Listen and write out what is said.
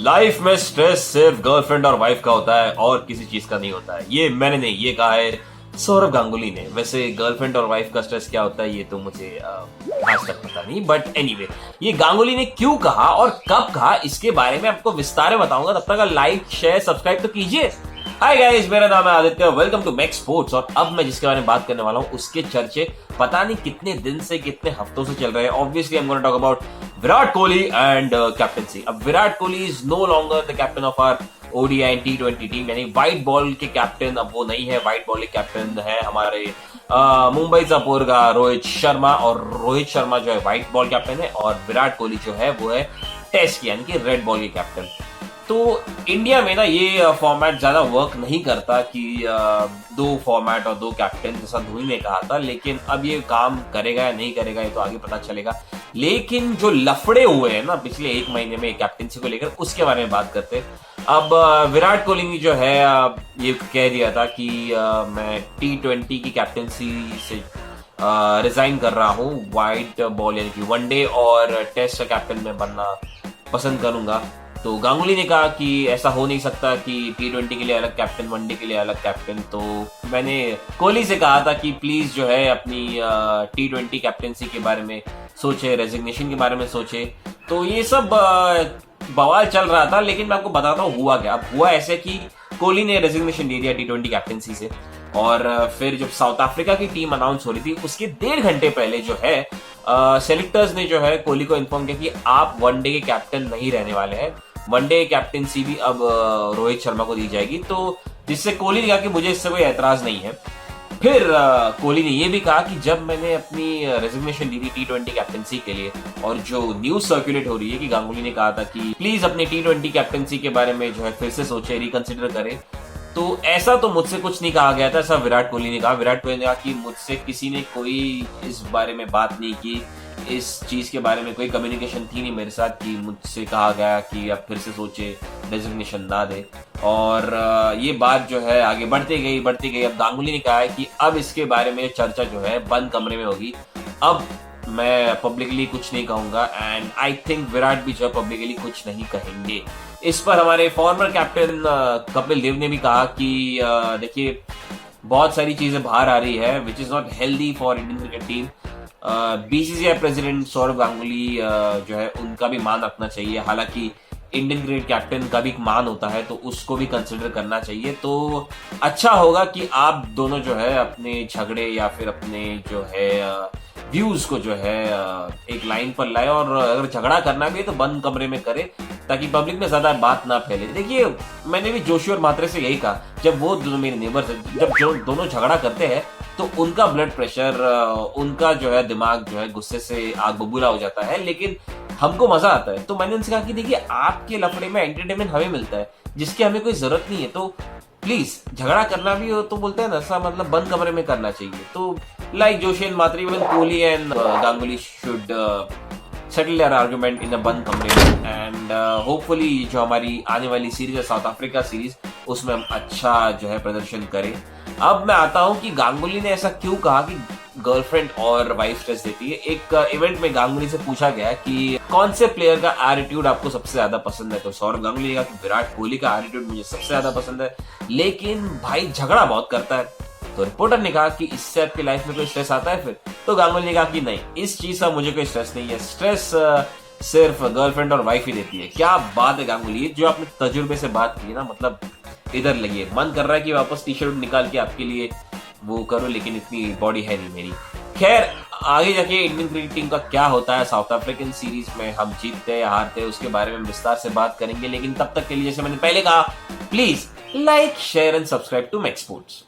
Life में stress सिर्फ girlfriend और वाइफ का होता है और किसी चीज का नहीं होता है। ये मैंने नहीं, ये कहा है सौरव गांगुली ने। वैसे गर्लफ्रेंड और वाइफ का स्ट्रेस क्या होता है ये तो मुझे आज तक पता नहीं, बट एनीवे ये गांगुली ने क्यों कहा और कब कहा इसके बारे में आपको विस्तार में बताऊंगा। तब तक लाइक शेयर सब्सक्राइब तो कीजिए। हाय गाइस, मेरा नाम है Aditya, welcome to Max Sports. और अब मैं जिसके बारे में बात करने वाला हूं उसके चर्चे पता नहीं कितने दिन से कितने हफ्तों से चल रहे हैं। Obviously I am gonna talk about Virat Kohli and captaincy. अब Virat Kohli is no longer the captain of our ODI and टी20 टीम, यानी व्हाइट बॉल के कैप्टन अब वो नहीं है। व्हाइट बॉल के कैप्टन है हमारे मुंबई जापुर का रोहित शर्मा, और रोहित शर्मा जो है व्हाइट बॉल कैप्टन है और विराट कोहली जो है वो है टेस्ट यानी कि रेड बॉल के कैप्टन। तो इंडिया में ना ये फॉर्मेट ज्यादा वर्क नहीं करता कि दो फॉर्मेट और दो कैप्टन, जैसा धोनी ने कहा था। लेकिन अब ये काम करेगा या नहीं करेगा ये तो आगे पता चलेगा। लेकिन जो लफड़े हुए हैं ना पिछले एक महीने में कैप्टनसी को लेकर, उसके बारे में बात करते हैं। अब विराट कोहली ने जो है ये कह दिया था कि मैं टी20 की कैप्टनसी से रिजाइन कर रहा हूँ। व्हाइट बॉल यानी कि वनडे और टेस्ट कैप्टन में बनना पसंद करूंगा। तो गांगुली ने कहा कि ऐसा हो नहीं सकता कि टी20 के लिए अलग कैप्टन, वनडे के लिए अलग कैप्टन। तो मैंने कोहली से कहा था कि प्लीज जो है अपनी टी20 कैप्टनसी के बारे में सोचे, रेजिग्नेशन के बारे में सोचे। तो ये सब बवाल चल रहा था, लेकिन मैं आपको बताता हूँ हुआ क्या। अब हुआ ऐसे कि कोहली ने रेजिग्नेशन दे दिया टी20 कैप्टनसी से, और फिर जब साउथ अफ्रीका की टीम अनाउंस हो रही थी उसके 1.5 घंटे पहले जो है सेलेक्टर्स ने जो है कोहली को इन्फॉर्म किया कि आप वनडे के कैप्टन नहीं रहने वाले हैं। वनडे कैप्टनसी भी अब रोहित शर्मा को दी जाएगी। तो जिससे कोहली ने कहा कि मुझे इससे कोई ऐतराज नहीं है। फिर कोहली ने यह भी कहा कि जब मैंने अपनी रेजिग्नेशन दी थी टी20 कैप्टनसी के लिए, और जो न्यूज सर्कुलेट हो रही है कि गांगुली ने कहा था कि प्लीज अपनी टी20 कैप्टनसी के बारे में जो है फिर से सोचे, रिकंसिडर करें। तो ऐसा तो मुझसे कुछ नहीं कहा गया था, ऐसा विराट कोहली ने कहा। विराट कोहली ने कहा कि मुझसे किसी ने कोई इस बारे में बात नहीं की, इस चीज के बारे में कोई कम्युनिकेशन थी नहीं मेरे साथ कि मुझसे कहा गया कि अब फिर से सोचे, डेजिग्नेशन ना दे। और ये बात जो है आगे बढ़ती गई। अब गांगुली ने कहा है कि अब इसके बारे में चर्चा जो है बंद कमरे में होगी। अब मैं पब्लिकली कुछ नहीं कहूंगा, एंड आई थिंक विराट भी जो है पब्लिकली कुछ नहीं कहेंगे। इस पर हमारे फॉर्मर कैप्टन कपिल देव ने भी कहा कि देखिए बहुत सारी चीजें बाहर आ रही है which is not healthy for Indian cricket team. BCCI president Sourav Ganguly जो है उनका भी मान रखना चाहिए। हालांकि इंडियन क्रिकेट कैप्टन का भी एक मान होता है तो उसको भी कंसिडर करना चाहिए। तो अच्छा होगा कि आप दोनों जो है अपने झगड़े या फिर अपने जो है व्यूज को जो है एक लाइन पर लाए, और अगर झगड़ा करना भी है तो बंद कमरे में करे ताकि पब्लिक में ज्यादा बात ना फैले। देखिए मैंने भी जोशी और मात्रे से यही कहा, जब वो दोनों मेरे नेबर्स हैं, जब जो दोनों झगड़ा करते हैं तो उनका ब्लड प्रेशर, उनका जो है दिमाग जो है गुस्से से आग बबूला हो जाता है, लेकिन हमको मजा आता है। तो मैंने उनसे कहा कि देखिए आपके लफड़े में एंटरटेनमेंट हमें मिलता है जिसकी हमें कोई जरूरत नहीं है। तो प्लीज झगड़ा करना भी हो तो बोलते हैं ना ऐसा, मतलब बंद कमरे में करना चाहिए। तो like Joshi and Mantri, Kohli and Ganguly should settle their argument in a बंद कमरे में, एंड होपफुली जो हमारी आने वाली सीरीज है साउथ अफ्रीका सीरीज, उसमें हम अच्छा जो है प्रदर्शन करें। अब मैं आता हूं कि गांगुली ने ऐसा क्यों कहा कि गर्लफ्रेंड और वाइफ स्ट्रेस देती है। एक इवेंट में गांगुली से पूछा गया कि कौन से प्लेयर का एटीट्यूड आपको सबसे ज्यादा पसंद है, तो सौरव गांगुली ने कहा कि विराट कोहली का एटीट्यूड मुझे सबसे ज्यादा पसंद है, लेकिन भाई झगड़ा बहुत करता है। तो रिपोर्टर ने कहा कि इससे आपकी लाइफ में कोई स्ट्रेस आता है फिर, तो गांगुली ने कहा कि नहीं, इस चीज का मुझे कोई स्ट्रेस नहीं है, स्ट्रेस सिर्फ गर्लफ्रेंड और वाइफ ही देती है। क्या बात है गांगुली, जो आपने तजुर्बे से बात की ना, मतलब इधर लगिए। मन कर रहा है कि वापस टी शर्ट निकाल के आपके लिए वो करो, लेकिन इतनी बॉडी है नहीं मेरी। खैर आगे जाके इंडियन क्रिकेट टीम का क्या होता है साउथ अफ्रीकन सीरीज में, हम जीतते या हारते उसके बारे में विस्तार से बात करेंगे। लेकिन तब तक के लिए जैसे मैंने पहले कहा, please like share and subscribe to Max sports.